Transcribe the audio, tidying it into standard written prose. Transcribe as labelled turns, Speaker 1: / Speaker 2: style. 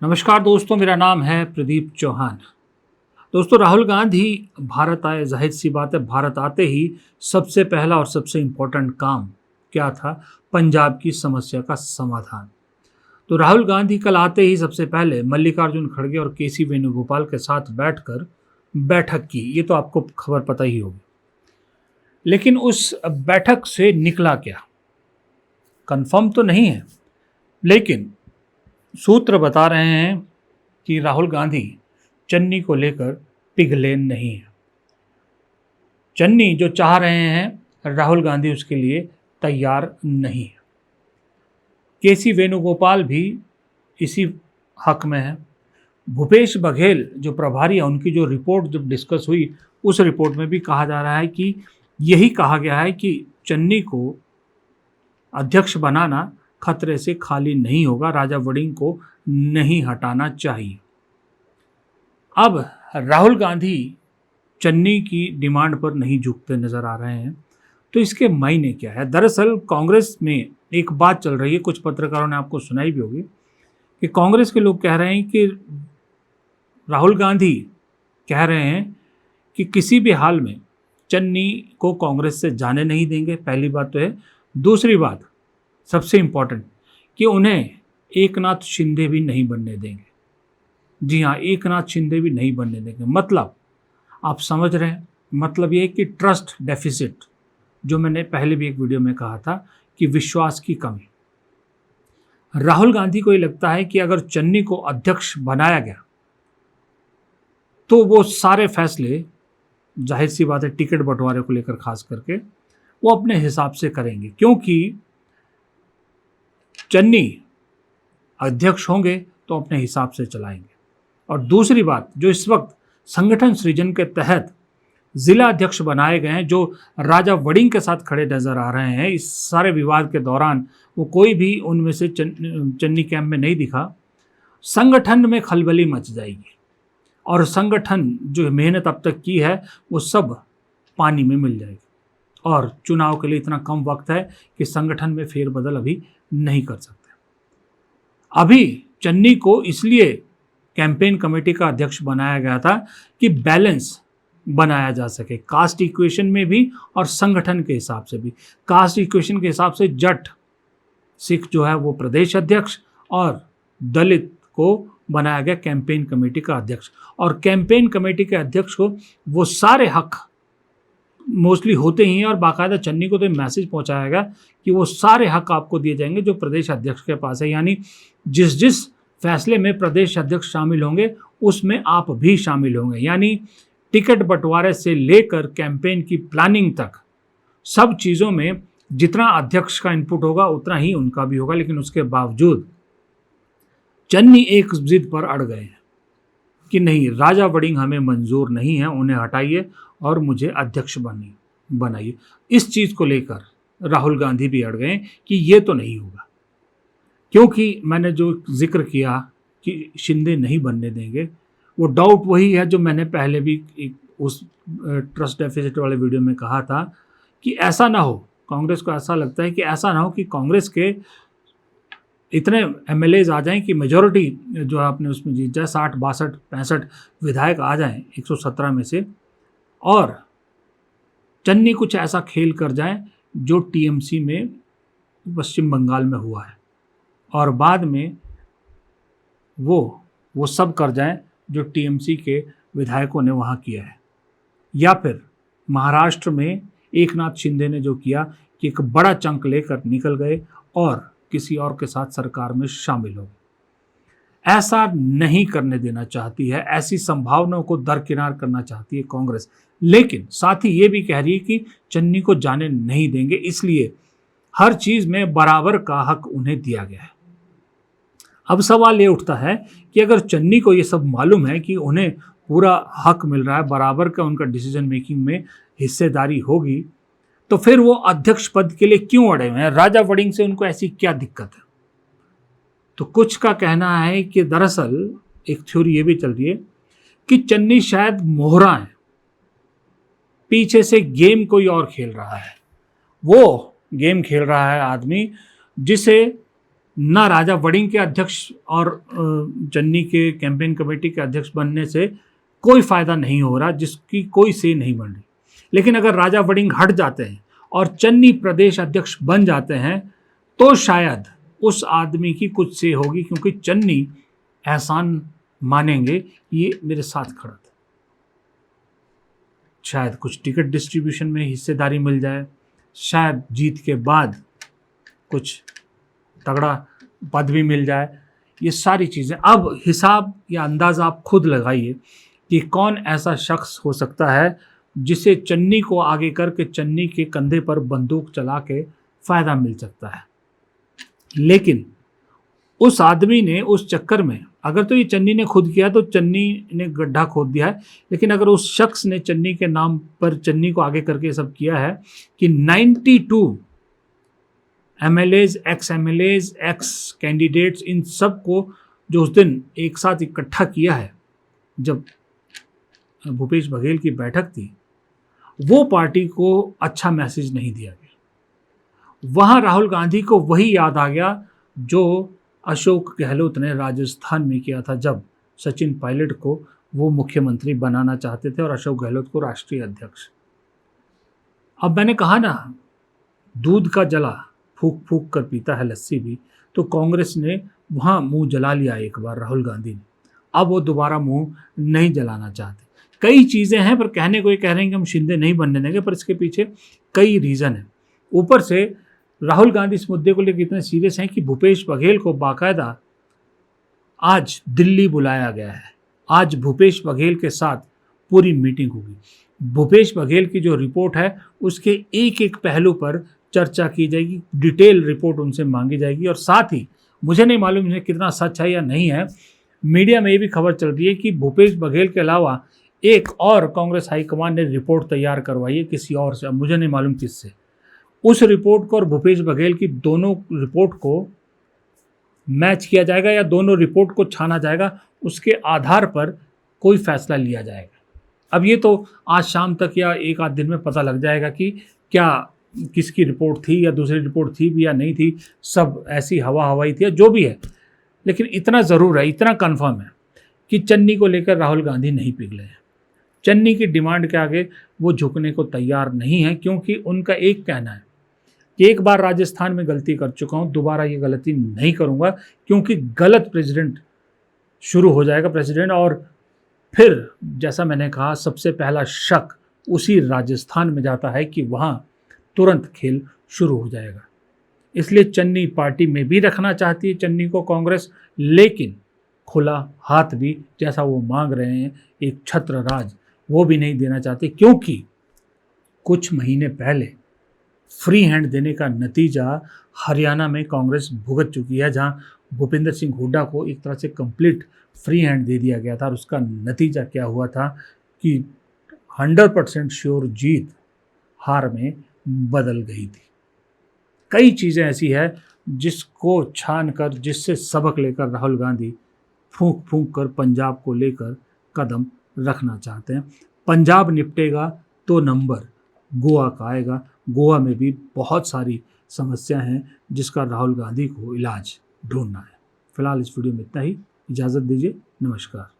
Speaker 1: नमस्कार दोस्तों, मेरा नाम है प्रदीप चौहान। दोस्तों, राहुल गांधी भारत आए, जाहिर सी बात है भारत आते ही सबसे पहला और सबसे इम्पोर्टेंट काम क्या था? पंजाब की समस्या का समाधान। तो राहुल गांधी कल आते ही सबसे पहले मल्लिकार्जुन खड़गे और केसी वेणुगोपाल के साथ बैठकर बैठक की। ये तो आपको खबर पता ही होगी। लेकिन उस बैठक से निकला क्या, कंफर्म तो नहीं है, लेकिन सूत्र बता रहे हैं कि राहुल गांधी चन्नी को लेकर पिघले नहीं है। चन्नी जो चाह रहे हैं, राहुल गांधी उसके लिए तैयार नहीं है। केसी वेणुगोपाल भी इसी हक में है। भूपेश बघेल जो प्रभारी है, उनकी जो रिपोर्ट जब डिस्कस हुई, उस रिपोर्ट में भी कहा जा रहा है कि यही कहा गया है कि चन्नी को अध्यक्ष बनाना खतरे से खाली नहीं होगा, राजा वड़िंग को नहीं हटाना चाहिए। अब राहुल गांधी चन्नी की डिमांड पर नहीं झुकते नजर आ रहे हैं, तो इसके मायने क्या है? दरअसल कांग्रेस में एक बात चल रही है, कुछ पत्रकारों ने आपको सुनाई भी होगी, कि कांग्रेस के लोग कह रहे हैं कि राहुल गांधी कह रहे हैं कि किसी भी हाल में चन्नी को कांग्रेस से जाने नहीं देंगे। पहली बात तो है। दूसरी बात सबसे इम्पॉर्टेंट, कि उन्हें एकनाथ शिंदे भी नहीं बनने देंगे। जी हाँ, एकनाथ शिंदे भी नहीं बनने देंगे। मतलब आप समझ रहे हैं, मतलब ये है कि ट्रस्ट डेफिसिट, जो मैंने पहले भी एक वीडियो में कहा था कि विश्वास की कमी। राहुल गांधी को ये लगता है कि अगर चन्नी को अध्यक्ष बनाया गया तो वो सारे फैसले, जाहिर सी बात है टिकट बंटवारे को लेकर खास करके, वो अपने हिसाब से करेंगे, क्योंकि चन्नी अध्यक्ष होंगे तो अपने हिसाब से चलाएंगे। और दूसरी बात, जो इस वक्त संगठन सृजन के तहत जिला अध्यक्ष बनाए गए हैं, जो राजा वड़िंग के साथ खड़े नजर आ रहे हैं, इस सारे विवाद के दौरान वो कोई भी उनमें से चन्नी कैंप में नहीं दिखा। संगठन में खलबली मच जाएगी और संगठन जो मेहनत अब तक की है वो सब पानी में मिल जाएगी। और चुनाव के लिए इतना कम वक्त है कि संगठन में फेरबदल अभी नहीं कर सकते। अभी चन्नी को इसलिए कैंपेन कमेटी का अध्यक्ष बनाया गया था कि बैलेंस बनाया जा सके, कास्ट इक्वेशन में भी और संगठन के हिसाब से भी। कास्ट इक्वेशन के हिसाब से जट सिख जो है वो प्रदेश अध्यक्ष, और दलित को बनाया गया कैंपेन कमेटी का अध्यक्ष। और कैंपेन कमेटी के अध्यक्ष को वो सारे हक मोस्टली होते ही हैं, और बाकायदा चन्नी को तो मैसेज पहुंचाया गया कि वो सारे हक आपको दिए जाएंगे जो प्रदेश अध्यक्ष के पास है। यानी जिस जिस फैसले में प्रदेश अध्यक्ष शामिल होंगे उसमें आप भी शामिल होंगे। यानी टिकट बंटवारे से लेकर कैंपेन की प्लानिंग तक सब चीज़ों में जितना अध्यक्ष का इनपुट होगा उतना ही उनका भी होगा। लेकिन उसके बावजूद चन्नी एक जिद पर अड़ गए हैं कि नहीं, राजा वड़िंग हमें मंजूर नहीं है, उन्हें हटाइए और मुझे अध्यक्ष बनाइए। इस चीज़ को लेकर राहुल गांधी भी अड़ गए कि ये तो नहीं होगा, क्योंकि मैंने जो जिक्र किया कि शिंदे नहीं बनने देंगे, वो डाउट वही है जो मैंने पहले भी उस ट्रस्ट डेफिसिट वाले वीडियो में कहा था कि ऐसा ना हो, कांग्रेस को ऐसा लगता है कि ऐसा ना हो कि कांग्रेस के इतने एमएलएज आ जाएं कि मेजॉरिटी जो है आपने उसमें जीत जाए, 60, 62, 65 विधायक आ जाएं 117 में से, और चन्नी कुछ ऐसा खेल कर जाए जो टीएमसी में पश्चिम बंगाल में हुआ है, और बाद में वो सब कर जाए जो टीएमसी के विधायकों ने वहाँ किया है। या फिर महाराष्ट्र में एकनाथ शिंदे ने जो किया कि एक बड़ा चंक लेकर निकल गए और किसी और के साथ सरकार में शामिल हो। ऐसा नहीं करने देना चाहती है, ऐसी संभावनाओं को दरकिनार करना चाहती है कांग्रेस। लेकिन साथ ही ये भी कह रही है कि चन्नी को जाने नहीं देंगे, इसलिए हर चीज़ में बराबर का हक उन्हें दिया गया है। अब सवाल ये उठता है कि अगर चन्नी को ये सब मालूम है कि उन्हें पूरा हक मिल रहा है, बराबर का उनका डिसीजन मेकिंग में हिस्सेदारी होगी, तो फिर वो अध्यक्ष पद के लिए क्यों अड़े हुए हैं? राजा वड़िंग से उनको ऐसी क्या दिक्कत है? तो कुछ का कहना है कि दरअसल एक थ्योरी ये भी चल रही है कि चन्नी शायद मोहरा है, पीछे से गेम कोई और खेल रहा है। वो गेम खेल रहा है आदमी जिसे ना राजा वड़िंग के अध्यक्ष और चन्नी के कैंपेन कमेटी के अध्यक्ष बनने से कोई फायदा नहीं हो रहा, जिसकी कोई से नहीं बन रही। लेकिन अगर राजा वड़िंग हट जाते हैं और चन्नी प्रदेश अध्यक्ष बन जाते हैं तो शायद उस आदमी की कुछ से होगी, क्योंकि चन्नी एहसान मानेंगे ये मेरे साथ खड़ा था। शायद कुछ टिकट डिस्ट्रीब्यूशन में हिस्सेदारी मिल जाए, शायद जीत के बाद कुछ तगड़ा पद भी मिल जाए। ये सारी चीज़ें अब हिसाब या अंदाज़ा आप खुद लगाइए कि कौन ऐसा शख्स हो सकता है जिसे चन्नी को आगे करके चन्नी के कंधे पर बंदूक चला के फ़ायदा मिल सकता है। लेकिन उस आदमी ने उस चक्कर में, अगर तो ये चन्नी ने खुद किया तो चन्नी ने गड्ढा खोद दिया है, लेकिन अगर उस शख्स ने चन्नी के नाम पर चन्नी को आगे करके सब किया है कि 92 MLAs, ex MLAs, ex candidates, इन सब को जो उस दिन एक साथ इकट्ठा किया है जब भूपेश बघेल की बैठक थी, वो पार्टी को अच्छा मैसेज नहीं दिया गया। वहाँ राहुल गांधी को वही याद आ गया जो अशोक गहलोत ने राजस्थान में किया था, जब सचिन पायलट को वो मुख्यमंत्री बनाना चाहते थे और अशोक गहलोत को राष्ट्रीय अध्यक्ष। अब मैंने कहा ना, दूध का जला फूक फूक कर पीता है लस्सी भी, तो कांग्रेस ने वहाँ मुंह जला लिया एक बार राहुल गांधी ने, अब वो दोबारा मुंह नहीं जलाना चाहते। कई चीज़ें हैं, पर कहने को ये कह रहे हैं कि हम शिंदे नहीं बनने देंगे, पर इसके पीछे कई रीज़न हैं। ऊपर से राहुल गांधी इस मुद्दे को लेकर इतने सीरियस हैं कि भूपेश बघेल को बाकायदा आज दिल्ली बुलाया गया है। आज भूपेश बघेल के साथ पूरी मीटिंग होगी। भूपेश बघेल की जो रिपोर्ट है उसके एक एक पहलू पर चर्चा की जाएगी, डिटेल रिपोर्ट उनसे मांगी जाएगी। और साथ ही मुझे नहीं मालूम है कितना सच है या नहीं है, मीडिया में ये भी खबर चल रही है कि भूपेश बघेल के अलावा एक और कांग्रेस हाईकमान ने रिपोर्ट तैयार करवाई है किसी और से, मुझे नहीं मालूम किससे। उस रिपोर्ट को और भूपेश बघेल की दोनों रिपोर्ट को मैच किया जाएगा या दोनों रिपोर्ट को छाना जाएगा, उसके आधार पर कोई फैसला लिया जाएगा। अब ये तो आज शाम तक या एक आध दिन में पता लग जाएगा कि क्या किसकी रिपोर्ट थी या दूसरी रिपोर्ट थी भी या नहीं थी, सब ऐसी हवाई थी या जो भी है। लेकिन इतना ज़रूर है, इतना कन्फर्म है कि चन्नी को लेकर राहुल गांधी नहीं पिघले हैं। चन्नी की डिमांड के आगे वो झुकने को तैयार नहीं है, क्योंकि उनका एक कहना है कि एक बार राजस्थान में गलती कर चुका हूँ, दोबारा ये गलती नहीं करूँगा, क्योंकि गलत प्रेसिडेंट शुरू हो जाएगा प्रेसिडेंट, और फिर जैसा मैंने कहा सबसे पहला शक उसी राजस्थान में जाता है कि वहाँ तुरंत खेल शुरू हो जाएगा। इसलिए चन्नी पार्टी में भी रखना चाहती है चन्नी को कांग्रेस, लेकिन खुला हाथ भी जैसा वो मांग रहे हैं, एक छत्र राज, वो भी नहीं देना चाहते, क्योंकि कुछ महीने पहले फ्री हैंड देने का नतीजा हरियाणा में कांग्रेस भुगत चुकी है, जहां भूपेंद्र सिंह हुड्डा को एक तरह से कंप्लीट फ्री हैंड दे दिया गया था। और उसका नतीजा क्या हुआ था कि 100% श्योर जीत हार में बदल गई थी। कई चीज़ें ऐसी है जिसको छान कर, जिससे सबक लेकर राहुल गांधी फूंक फूंक कर पंजाब को लेकर कदम रखना चाहते हैं। पंजाब निपटेगा तो नंबर गोवा का आएगा। गोवा में भी बहुत सारी समस्या हैं जिसका राहुल गांधी को इलाज ढूंढना है। फिलहाल इस वीडियो में इतना ही, इजाज़त दीजिए, नमस्कार।